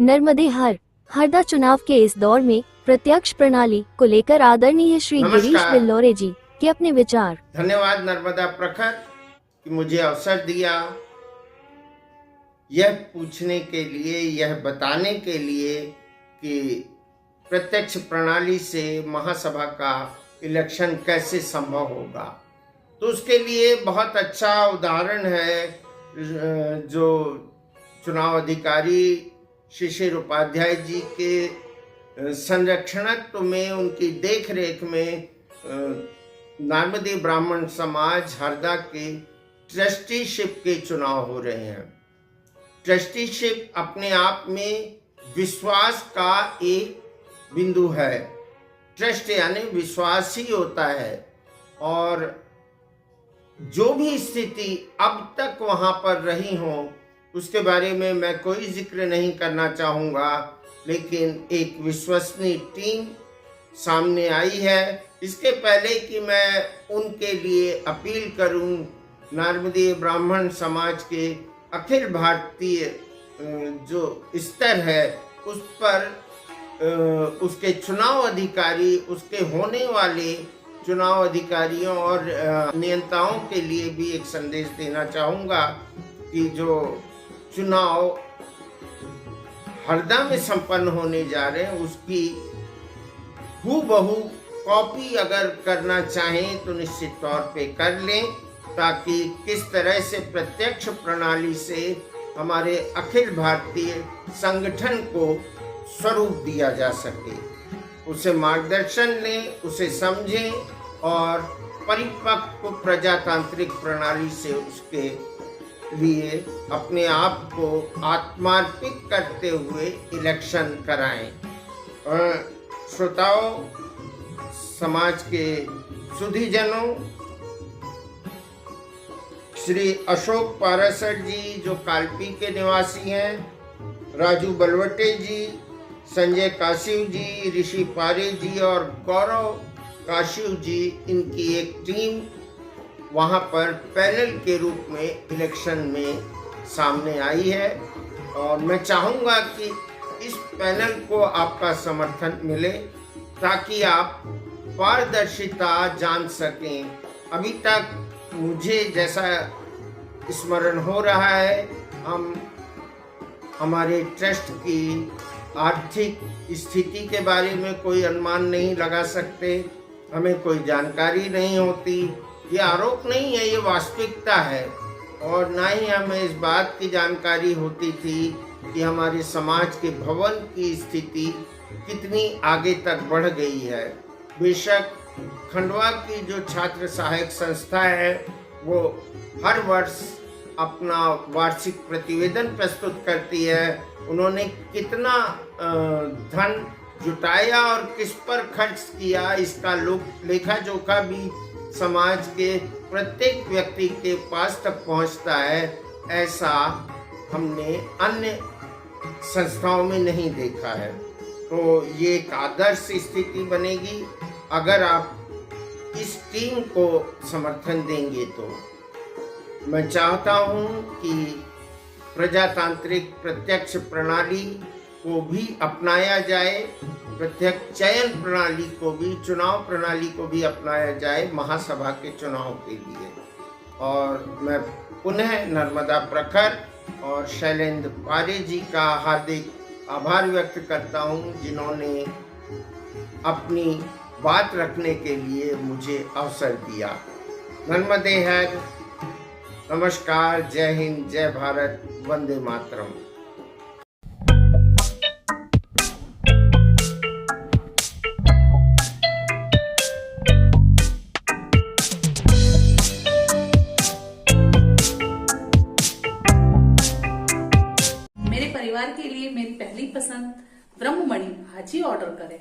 नर्मदे हरदा चुनाव के इस दौर में प्रत्यक्ष प्रणाली को लेकर आदरणीय श्री गिरीश बिल्लौरे जी के अपने विचार। धन्यवाद नर्मदा प्रखर कि मुझे अवसर दिया यह पूछने के लिए, यह बताने के लिए कि प्रत्यक्ष प्रणाली से महासभा का इलेक्शन कैसे संभव होगा। तो उसके लिए बहुत अच्छा उदाहरण है जो चुनाव अधिकारी शिशिर उपाध्याय जी के संरक्षणत्व में, उनकी देखरेख में नर्मदे ब्राह्मण समाज हरदा के ट्रस्टीशिप के चुनाव हो रहे हैं। ट्रस्टीशिप अपने आप में विश्वास का एक बिंदु है। ट्रस्ट यानी विश्वास ही होता है, और जो भी स्थिति अब तक वहां पर रही हो उसके बारे में मैं कोई जिक्र नहीं करना चाहूँगा, लेकिन एक विश्वसनीय टीम सामने आई है। इसके पहले कि मैं उनके लिए अपील करूं, नर्मदे ब्राह्मण समाज के अखिल भारतीय जो स्तर है उस पर उसके चुनाव अधिकारी, उसके होने वाले चुनाव अधिकारियों और नियंताओं के लिए भी एक संदेश देना चाहूँगा कि जो चुनाव हरदा में संपन्न होने जा रहे हैं उसकी हूबहू कॉपी अगर करना चाहें तो निश्चित तौर पे कर लें, ताकि किस तरह से प्रत्यक्ष प्रणाली से हमारे अखिल भारतीय संगठन को स्वरूप दिया जा सके। उसे मार्गदर्शन लें, उसे समझें और परिपक्व प्रजातांत्रिक प्रणाली से उसके लिए अपने आप को आत्मार्पित करते हुए इलेक्शन कराएं। श्रोताओं, समाज के सुधीजनों, श्री अशोक पारासर जी जो कालपी के निवासी हैं, राजू बलवटे जी, संजय काशिव जी, ऋषि पारे जी और गौरव काशिव जी, इनकी एक टीम वहाँ पर पैनल के रूप में इलेक्शन में सामने आई है, और मैं चाहूँगा कि इस पैनल को आपका समर्थन मिले ताकि आप पारदर्शिता जान सकें। अभी तक मुझे जैसा स्मरण हो रहा है, हम हमारे ट्रस्ट की आर्थिक स्थिति के बारे में कोई अनुमान नहीं लगा सकते, हमें कोई जानकारी नहीं होती। ये आरोप नहीं है, ये वास्तविकता है। और ना ही हमें इस बात की जानकारी होती थी कि हमारे समाज के भवन की स्थिति कितनी आगे तक बढ़ गई है। बेशक खंडवा की जो छात्र सहायक संस्था है वो हर वर्ष अपना वार्षिक प्रतिवेदन प्रस्तुत करती है। उन्होंने कितना धन जुटाया और किस पर खर्च किया, इसका लेखा जोखा भी समाज के प्रत्येक व्यक्ति के पास तक पहुंचता है। ऐसा हमने अन्य संस्थाओं में नहीं देखा है। तो ये एक आदर्श स्थिति बनेगी अगर आप इस टीम को समर्थन देंगे। तो मैं चाहता हूं कि प्रजातांत्रिक प्रत्यक्ष प्रणाली को भी अपनाया जाए, प्रत्यक्ष चयन प्रणाली को भी, चुनाव प्रणाली को भी अपनाया जाए महासभा के चुनाव के लिए। और मैं पुनः नर्मदा प्रखर और शैलेंद्र पारे जी का हार्दिक आभार व्यक्त करता हूं, जिन्होंने अपनी बात रखने के लिए मुझे अवसर दिया। नर्मदे हर, नमस्कार, जय हिंद, जय भारत, वंदे मातरम। परिवार के लिए मेरी पहली पसंद ब्रह्ममणि भाजी ऑर्डर करें।